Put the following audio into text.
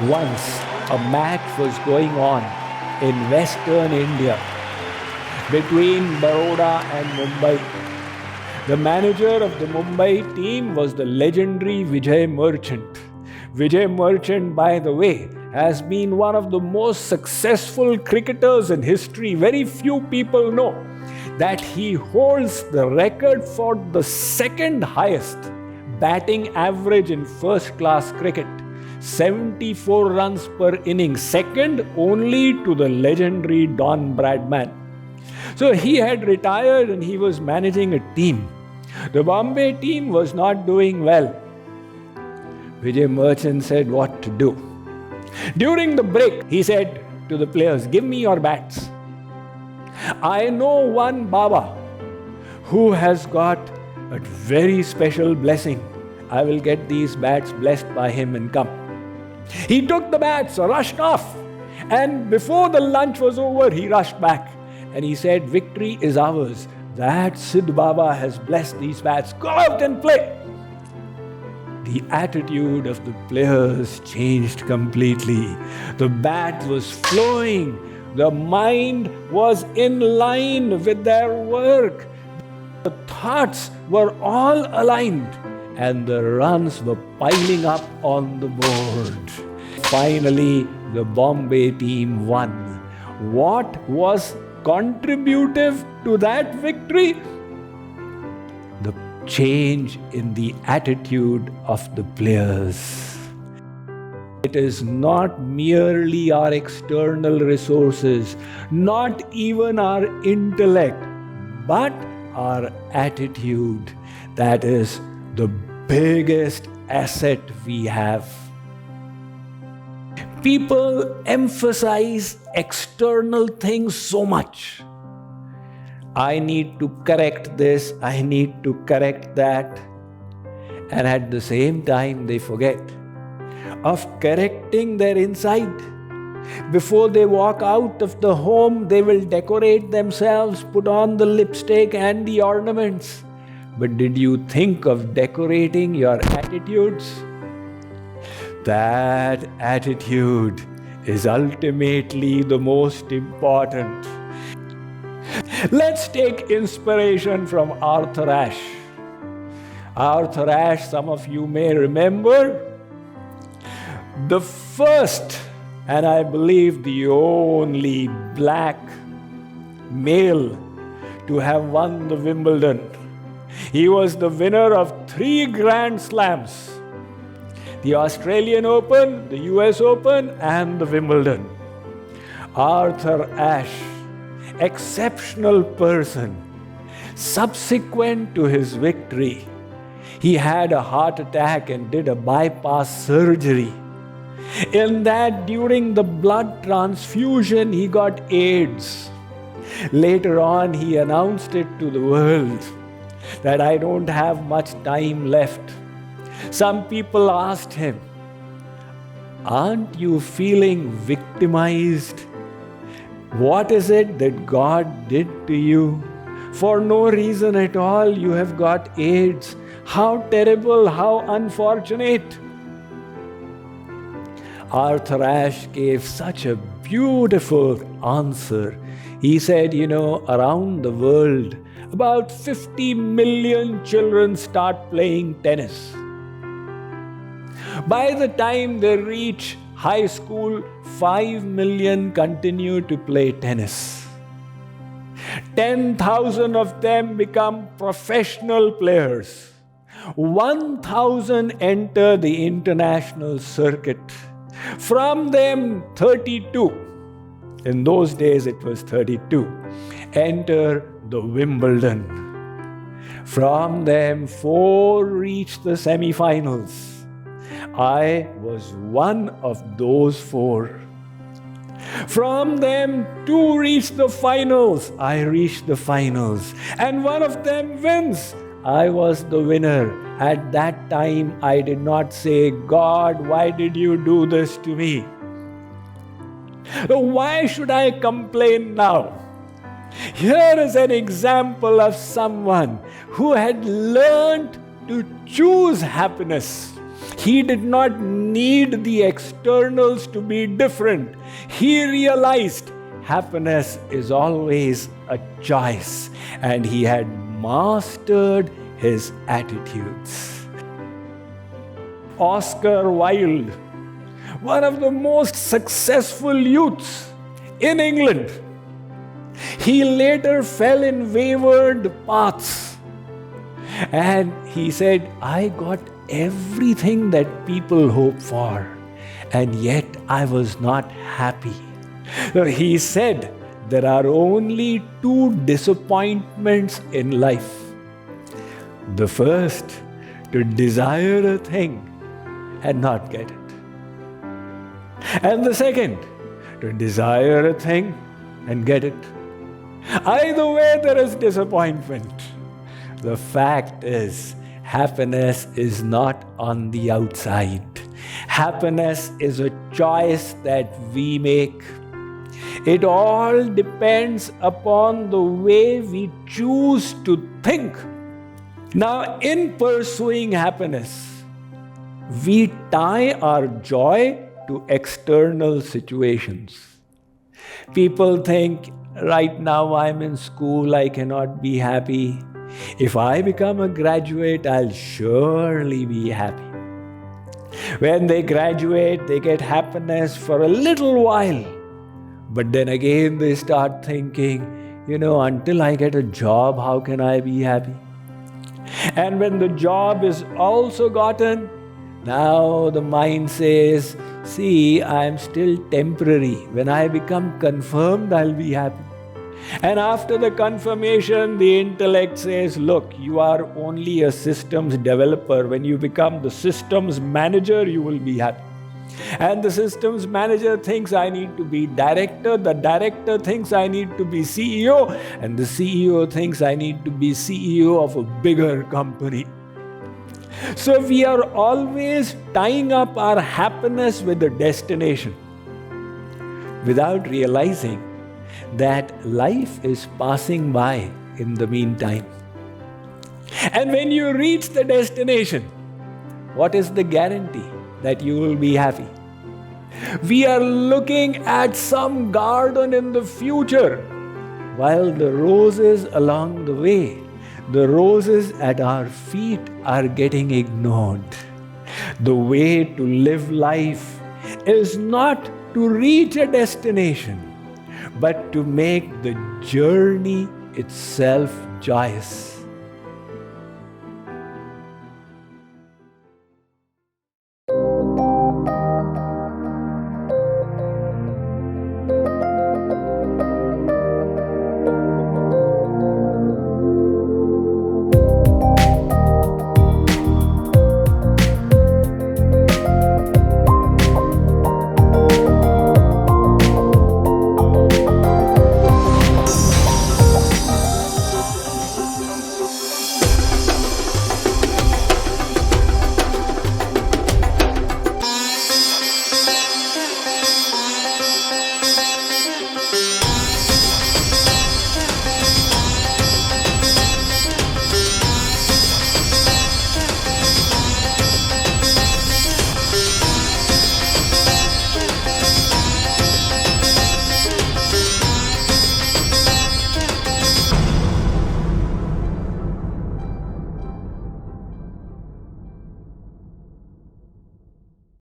Once a match was going on in western India between Baroda and Mumbai. The manager of the Mumbai team was the legendary Vijay Merchant. Vijay Merchant, by the way, has been one of the most successful cricketers in history. Very few people know that he holds the record for the second highest batting average in first-class cricket. 74 runs per inning, second only to the legendary Don Bradman. So he had retired and he was managing a team. The Bombay team was not doing well. Vijay Merchant said what to do. During the break, he said to the players, "Give me your bats. I know one Baba who has got a very special blessing. I will get these bats blessed by him and come." He took the bats, rushed off, and before the lunch was over, he rushed back and he said, "Victory is ours. That Siddh Baba has blessed these bats. Go out and play." The attitude of the players changed completely. The bat was flowing. The mind was in line with their work. The thoughts were all aligned and the runs were piling up on the board. Finally, the Bombay team won. What was contributive to that victory? The change in the attitude of the players. It is not merely our external resources, not even our intellect, but our attitude that is the biggest asset we have. People emphasize external things so much. I need to correct this, I need to correct that. And at the same time, they forget of correcting their inside. Before they walk out of the home, they will decorate themselves, put on the lipstick and the ornaments. But did you think of decorating your attitudes? That attitude is ultimately the most important. Let's take inspiration from Arthur Ashe. Arthur Ashe, some of you may remember, the first and I believe the only black male to have won the Wimbledon. He was the winner of 3 Grand Slams: the Australian Open, the US Open, and the Wimbledon. Arthur Ashe, exceptional person. Subsequent to his victory, he had a heart attack and did a bypass surgery. In that, during the blood transfusion, he got AIDS. Later on, he announced it to the world that I don't have much time left. Some people asked him, "Aren't you feeling victimized? What is it that God did to you? For no reason at all, you have got AIDS. How terrible, how unfortunate." Arthur Ashe gave such a beautiful answer. He said, around the world, about 50 million children start playing tennis. By the time they reach high school, 5 million continue to play tennis. 10,000 of them become professional players. 1,000 enter the international circuit. From them, 32, in those days it was 32, enter the Wimbledon. From them, 4 reach the semi-finals. I was one of those 4. From them, 2 reach the finals. I reached the finals. And one of them wins. I was the winner. At that time, I did not say, "God, why did you do this to me?" Why should I complain now? Here is an example of someone who had learned to choose happiness. He did not need the externals to be different. He realized happiness is always a choice, and he had mastered his attitudes. Oscar Wilde, one of the most successful youths in England, he later fell in wayward paths. And he said, I got everything that people hope for, and yet I was not happy. So he said, there are only two disappointments in life. The first, to desire a thing and not get it. And the second, to desire a thing and get it. Either way, there is disappointment. The fact is, happiness is not on the outside. Happiness is a choice that we make. It all depends upon the way we choose to think. Now, in pursuing happiness, we tie our joy to external situations. People think, right now I'm in school, I cannot be happy. If I become a graduate, I'll surely be happy. When they graduate, they get happiness for a little while. But then again, they start thinking, until I get a job, how can I be happy? And when the job is also gotten, now the mind says, see, I'm still temporary. When I become confirmed, I'll be happy. And after the confirmation, the intellect says, look, you are only a systems developer. When you become the systems manager, you will be happy. And the systems manager thinks I need to be director. The director thinks I need to be CEO. And the CEO thinks I need to be CEO of a bigger company. So we are always tying up our happiness with a destination without realizing that life is passing by in the meantime. And when you reach the destination, what is the guarantee that you will be happy? We are looking at some garden in the future, while the roses along the way, the roses at our feet are getting ignored. The way to live life is not to reach a destination, but to make the journey itself joyous.